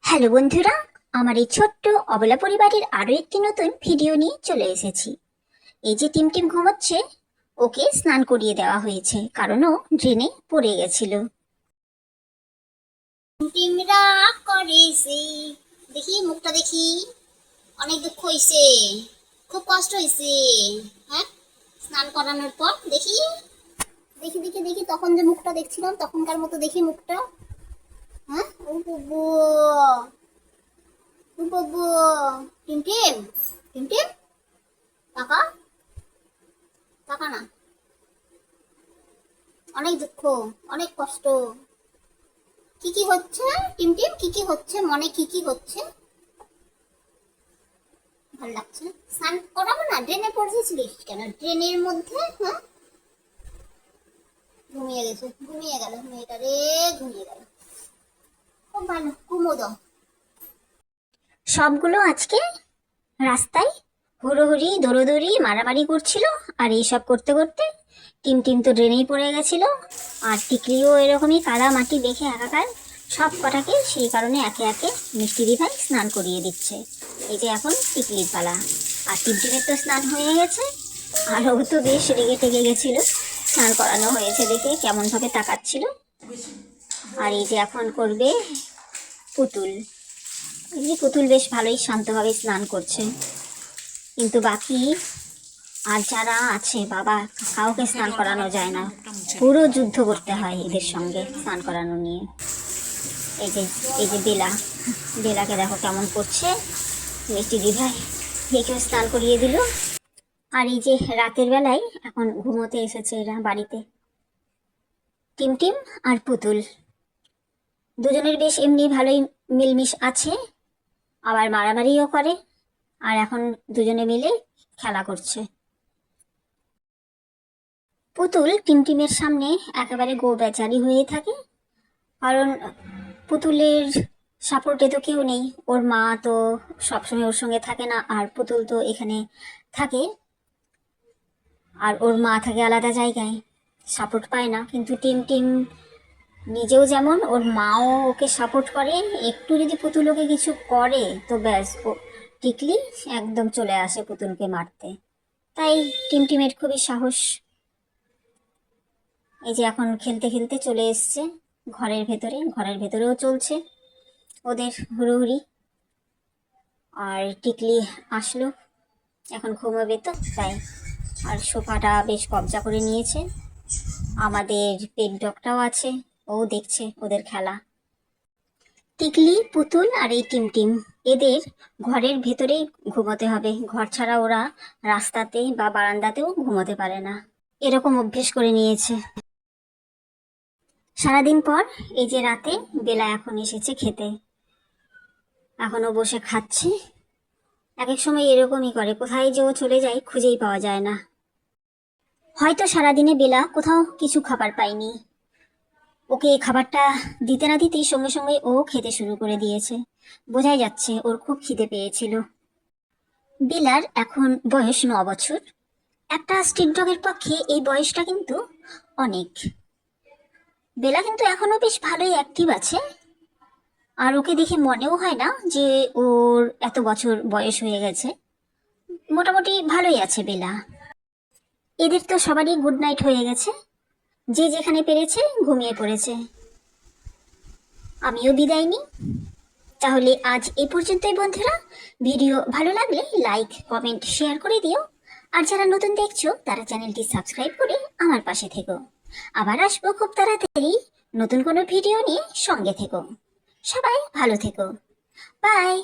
Hello বন্ধুরা, আমার এই ছোট্ট অবলা পরিবারের আরো একটি নতুন ভিডিও নিয়ে চলে এসেছি। এই যে টিমটিম ঘুমাচ্ছে, ওকে স্নান করিয়ে দেওয়া হয়েছে কারণ ও ড্রেনে পড়ে গেছিল। টিম রাগ করেছে, দেখি মুখটা দেখি। অনেক দুঃখ হইছে, খুব কষ্ট হইছে। হ্যাঁ, স্নান করানোর পর দেখি দেখি দেখি দেখি তখন যে মুখটা দেখছিলাম তখনকার মতো দেখি মুখটা। হ্যাঁ, ও বাবু, ও বাবু, টিম টিম টিম টিম, টাকা টাকা না, অনেক দুঃখ, অনেক কষ্ট। কি কি হচ্ছে টিম টিম, কি কি হচ্ছে মনে, কি কি হচ্ছে? ভালো লাগছে। স্নান করাবো না, ড্রেনে পড়েছিলিস কেন ড্রেনের মধ্যে? হ্যাঁ, ঘুমিয়ে গেছে, ঘুমিয়ে গেল মেয়েটা রে, ঘুমিয়ে গেল। খুব ভালো, কুমোদ। সবগুলো আজকে রাস্তায় হুড়োহুড়ি দৌড়োদৌড়ি মারামারি করছিল, আর এইসব করতে করতে টিমটিম তো ড্রেনেই পড়ে গেছিল। আর টিকলিও এরকমই কাদা মাটি দেখে একাকার। সব কটাকে সেই কারণে একে একে মিষ্টি দিভাই স্নান করিয়ে দিচ্ছে। এই যে এখন টিকলির পালা। আর টিমটিমের তো স্নান হয়ে গেছে, আর ও তো বেশ রেগে টেগে গেছিল স্নান করানো হয়েছে দেখে, কেমনভাবে তাকাচ্ছিল। আর এই যে এখন করবে পুতুল। এই যে পুতুল বেশ ভালোই শান্তভাবে স্নান করছে, কিন্তু বাকি আর যারা আছে বাবা, কাউকে স্নান করানো যায় না, পুরো যুদ্ধ করতে হয় এদের সঙ্গে স্নান করানো নিয়ে। এই যে বেলাকে দেখো কেমন করছে, মিষ্টি দিভাই একেও স্নান করিয়ে দিল। আর এই যে রাতের বেলায় এখন ঘুমোতে এসেছে এরা বাড়িতে, টিমটিম আর পুতুল। দুজনের বেশ এমনি ভালোই মিলমিশ আছে, আবার মারামারিও করে। আর এখন দুজনে মিলে খেলা করছে। পুতুল টিমটিমের সামনে একেবারে গো বেচারি হয়ে থাকে, কারণ পুতুলের সাপোর্টে তো কেউ নেই। ওর মা তো সবসময় ওর সঙ্গে থাকে না, আর পুতুল তো এখানে থাকে, আর ওর মা থাকে আলাদা জায়গায়, সাপোর্ট পায় না। কিন্তু টিমটিম নিজেও যেমন, ওর মাও ওকে সাপোর্ট করে। একটু যদি পুতুল ওকে কিছু করে তো ব্যাস, ও টিকলি একদম চলে আসে পুতুলকে মারতে। তাই টিমটিমের খুবই সাহস। এই যে এখন খেলতে খেলতে চলে এসছে ঘরের ভেতরে, ঘরের ভেতরেও চলছে ওদের হুড়োহুড়ি। আর টিকলি আসলো, এখন ঘুমাবে তো তাই। আর সোফাটা বেশ কবজা করে নিয়েছে। আমাদের পেট ডগটাও আছে, ও দেখছে ওদের খেলা। টিকলি, পুতুল আর এই টিমটিম, এদের ঘরের ভেতরেই ঘুমোতে হবে। ঘর ছাড়া ওরা রাস্তাতে বা বারান্দাতেও ঘুমোতে পারে না, এরকম অভ্যেস করে নিয়েছে। সারাদিন পর এই যে রাতে বেলা এখন এসেছে খেতে, এখনো বসে খাচ্ছে। এক এক সময় এরকমই করে, কোথায় যে ও চলে যায় খুঁজেই পাওয়া যায় না। হয়তো সারাদিনে বেলা কোথাও কিছু খাবার পায়নি, ওকে খাবারটা দিতে না দিতেই সঙ্গে সঙ্গে ও খেতে শুরু করে দিয়েছে। বোঝাই যাচ্ছে ওর খুব খিদে পেয়েছিল। বেলার এখন বয়স 9 বছর। একটা স্ট্রিট ডগের পক্ষে এই বয়সটা কিন্তু অনেক। বেলা কিন্তু এখনো বেশ ভালোই অ্যাক্টিভ আছে, আর ওকে দেখে মনেও হয় না যে ওর এত বছর বয়স হয়ে গেছে। মোটামুটি ভালোই আছে বেলা। এদের তো সবারই গুড নাইট হয়ে গেছে, যে যেখানে পেরেছে ঘুমিয়ে পড়েছে। আমিও বিদায় নিই। তাহলে আজ এই পর্যন্তই বন্ধুরা। ভিডিও ভালো লাগলে লাইক কমেন্ট শেয়ার করে দিও। আর যারা নতুন দেখছো তারা চ্যানেলটি সাবস্ক্রাইব করে আমার পাশে থেকো। আবার আসবো খুব তাড়াতাড়ি নতুন কোনো ভিডিও নিয়ে, সঙ্গে থেকো। সবাই ভালো থেকো। বাই।